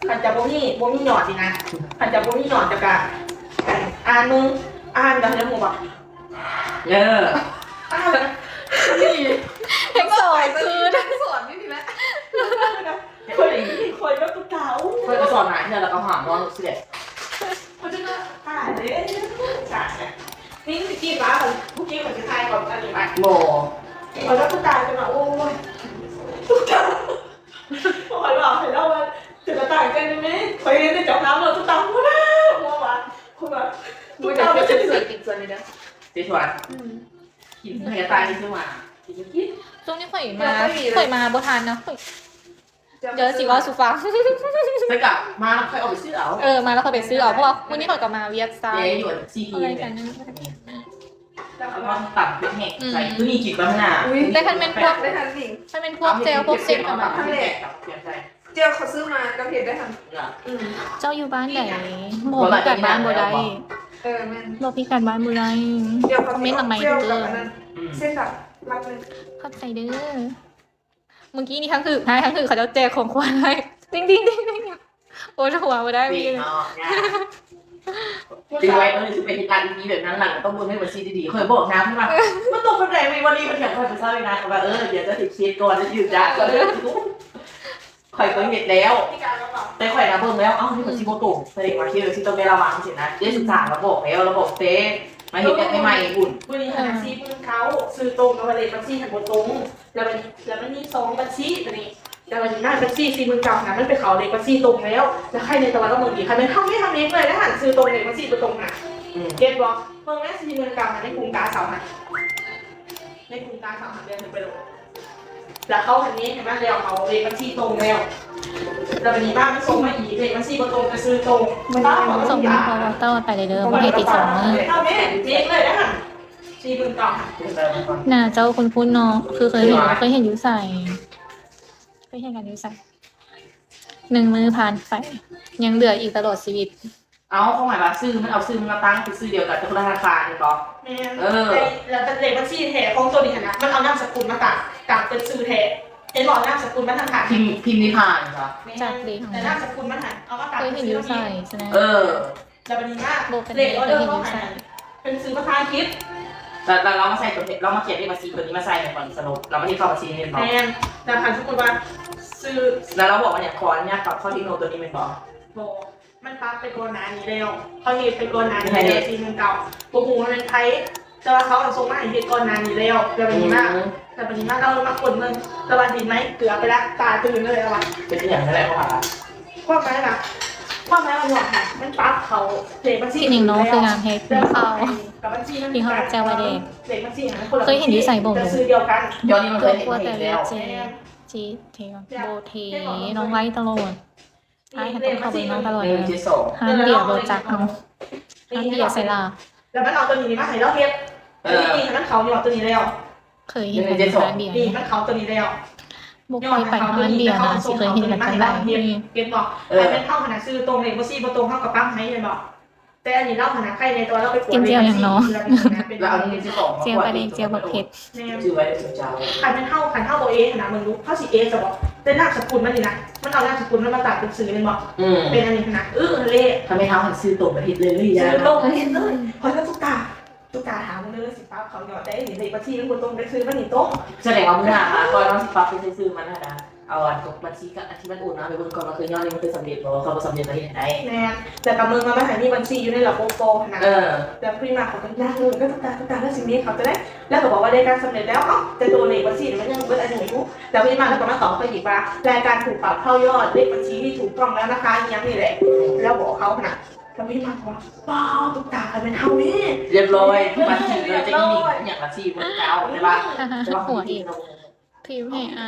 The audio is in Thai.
ขันจะบ่มีหยอดสินะขันจะบ่มีหยอดจะกะอ่านมึงอ่านแบบนี้มึงบอกอ่านแล้วนี่ เทคสอนคือ สอนไม่มีไหม คนก็ตุ๊กตาอู้ เพื่อนก็สอนหายเนี่ยแล้วก็หามนอนเสีย เขาจะมาอ่านเลยใช่นี่กี่บ้าคนผู้กี้คนจะทายก่อนกันดีไหม โม เขาจะตุ๊กตาจะมาโอ้ยตุ๊กตาพอบอกให้เราว่าจะต่างกันไหมคอยเรียนในจับน้ำเราตุ๊กตาหัวหน้าหัวหวานคนแบบ มึงจะไม่ใช่ส่วนกินส่วนนี้นะ เจ๊ชวนกินให้ตายกินขึ้นมากิน ช่วงนี้ข่อยมาบ่ทันนะเดี๋ยวสิว่าสุฟัง จะกลับมาแล้วค่อยเอาไปซื้อเอา มาแล้วค่อยไปซื้อเอาเพราะว่าวันนี้ข่อยกลับมาเวียดซา เจ๊อยู่ซีพี อะไร เนี่ กัน ย นึง มันตัดเป็นแหกใส่คือมีกินบ้างหน้า ได้คันเป็นพวก ได้ทันสิ มันเป็นพวกเจลพวกเซ็ตกับมา ทั้งแหลกกับเปลี่ยนใจ เจียวเขาซื้อมากับเห็ดได้ทัน เจ้าอยู่บ้านไหนบอกพิกัดบ้านบ่ได้ แม่น บอกพิกัดบ้านบ่ได้ เจียวเขา คอมเมนต์หลังไมค์ เจียว เด้ กับ อ อันนั้นเส้นแบบรัดนึง เข้าใจเด้อเมื่อกี้นี่ทั้งคือเขาจะแจกของขวัญให้ดิ้งดิ้งดิ้งดิ้งโอ้หัวบ่ได้ ปี พี่ เนาะจริงไว้เออจะเป็นการดีแบบนั้นหลังต้องบุญให้มันซีดีๆเคยบอกน้ำใช่ไหมมันตกเป็นแรงในวันนี้มันเถียงคอยไปเศร้าเลยนะว่าเดี๋ยวจะติดชีสก่อนจะหยุดจ้ะก็เลยคอยเห็นแล้ว ที่การระบาด แต่ข่อยนะเบิ่งแล้วนี่มันซิโมโตะแสดงมาที่เลยที่ต้องได้ระวังสินะได้ศึกษาระบบแล้วระบบเต้มาเห็นกันใหม่ๆอุ่น บริหารบัญชีพื้นเขาซื้อตรงกับเลขบัญชีหันบนตรงแล้วมันมี2บัญชีตัวนี้แล้วมันหน้าบัญชี40,000นะมันเป็นเขาเลขบัญชีตรงแล้วแล้วใครในตะวันก็มึงอีกใครไม่ทำเองเลยแล้วหันซื้อตรงเลขบัญชีตัวตรงน่ะเก็ตบอกเมืองแม่40,000ในกรุงกาเสาหันในกรุงกาเสาหันเดินไปลงแล้วเขาหันนี้เห็นไหมเรียวเขาเลขบัญชีตรงแล้วแล้ววันนี้บ้านมันส่งมาอีกเลขบัญชีตรงจะซื้อตรงบ้านของ ส่งมาเพราะว่าเต้าไปเลยเด้อบ่ให้ติดสองมือ เข้าแม่เจ๊เลยนะ40,000ต่อค่ะ น่าเจ้าคุณพูดเนาะคือเคยเห็นอยู่ใส่เคยเห็นกันอยู่ใส่1 มือผ่านไปยังเหลืออีกตลอดชีวิต เอาเข้าหมายว่าซื้อมันเอาซื้อมาตั้งเป็นซื้อเดียวกับธนาคารนี่ก็ แม่แล้วเลขบัญชีแท้ของตัวนี้นะมันเอานามสกุลมาต่างเป็นซื้อแท้เห็นบอกนามสกุลมาทางขาด พิมพ์นิพานค่ะ จากเด็กของ แต่นามสกุลมาหันเอามาต่าง เคยเห็นอยู่ใส่ใช่ไหม แต่วันนี้มาก โบกัน เล เด็ ข ก ออ เค เดอย ร์ เห็นอ เขา ยู่ หั ใส่ นเป็นซื้อประธานคลิป แต่เรามาใส่ตัวเรามาเขียนเลขบัญชีตัวนี้มาใส่ในก่อนสรุปเราไม่ได้เข้าบัญชีนี่เป็นบอ แม่แต่ผ่านสกุลว่าซื้อ แล้วเราบอกว่าเนี่ยขออนุญาตปรับเข้าที่โน้ตตัวนี้เป็นบอ โบมันปั๊บไปโกนนานี้แล้วเขาเห็นไปโกนนานี้แล้ว40,000ตัวหูมันเป็นไทยแต่ว่าเขาเอาส่งมาให้เห็นก่อนนานี้แล้วแต่วันนี้มากแต่วันนี้มากเรามาคนมึงตะวันดินไหมเกือบไปละตาตื่นเลยอะวะ เป็นอย่างนั้นแหละเขาหา ความหมายนะความหมายมันหลักนะมันปั๊บเขาเลขบัญชี ที่หนึ่งเนาะคืองานเฮด แล้ว เข้า กับบัญชีมัน ที่เขาแจ้งไว้เด็ก เลขบัญชีมันคนละ เคยเห็นอยู่ใส่บ่ง แต่ซื้อเดียวกัน ย้อนนี้มันเค ตัวย เห็น กลัวแต่ แล้ว จีเทโบเทน้องไว้ตลอดท้ายให้ต้องเข้าไปน้องตลอดเลย ที่สอง ห้ามเดี่ยวโดนจับเอาห้ามเดี่ยวใส่ลา แล้วมันเอาตัวนี้มาให้เราเฮ็ดนี่มันเขาอยู่ตัวนี้แล้ว เคยเห็นกันห้ามเดี่ยว นี่มันเขาตัวนี้แล้ว บุกไปไปห้ามเดี่ยวนะสิเคยเห็นกันตั้งหลายปี เก็บบอกแต่เป็นเข้าขนาดซื้อตรงเลขบัญชีบ่ตรงเข้ากับปั๊มให้เลยบอกแต่อันนี้เล่าขนาดใครในตัวเราไปปวด แล้วเอานี้ที่สอง เจียวประเด็นเจียวบักเผ็ด ชื่อไว้ในเจ้า ขันเป็นเข้าตัวเอขนาดมึงรู้เข้าสิเอจะบอกแต่นามสกุลมันนี่นะมันเอานามสกุลมันมาตัดเป็นสื่อเป็นบอกเป็นอันนี้ขนาดเล่ ถ้าไม่เท้าหันซื้อตรงประเทศเลย ซื้อลงมาเห็นเลยพอแล้วตุ๊กตาถามเลยสิป้าเขาหยอดได้ในบัญชีมันควรตรงได้ซื้อมันนี่โต๊ะ แสดงว่ามึงหาก่อนน้องสิปั๊บไปซื้อมันนะเอาอันกบัญชีกับอันที่มันโอนนะไปเบิ่งก่อนว่าคือยอดนี้มันเป็นสำเร็จบ่เขาบ่สำเร็จมาเห็นได้ แน่แต่กับมึงมันไม่หายมีบัญชีอยู่ในระบบโปรขนาดแต่พี่มาเขาเป็นยากเลยก็ตุ๊กตาแล้วสิ่งนี้เขาจะได้แล้วก็บอกว่าได้การสำเร็จแล้วเอ้าแต่ตัวเลขบัญชีมันยังเบิดอันหนึ่งอยู่แต่พี่มาแล้วก็มาตอบไปอีกว่ารายการถูกปรับเข้ายอดเลขบัญชีที่ถูกต้องแล้วนะคะยังนี่แหละแล้วบอกเขาขนาดแล้วพี่มาบอกว่าว้าวตุ๊กตาใครเป็นเท่านี้ เรียบร้อยบัญชีเลยจะอีกอย่างบัญชีมันเจ้าใช่ป่ะ หัวอีกพิมพ์ให้ไอ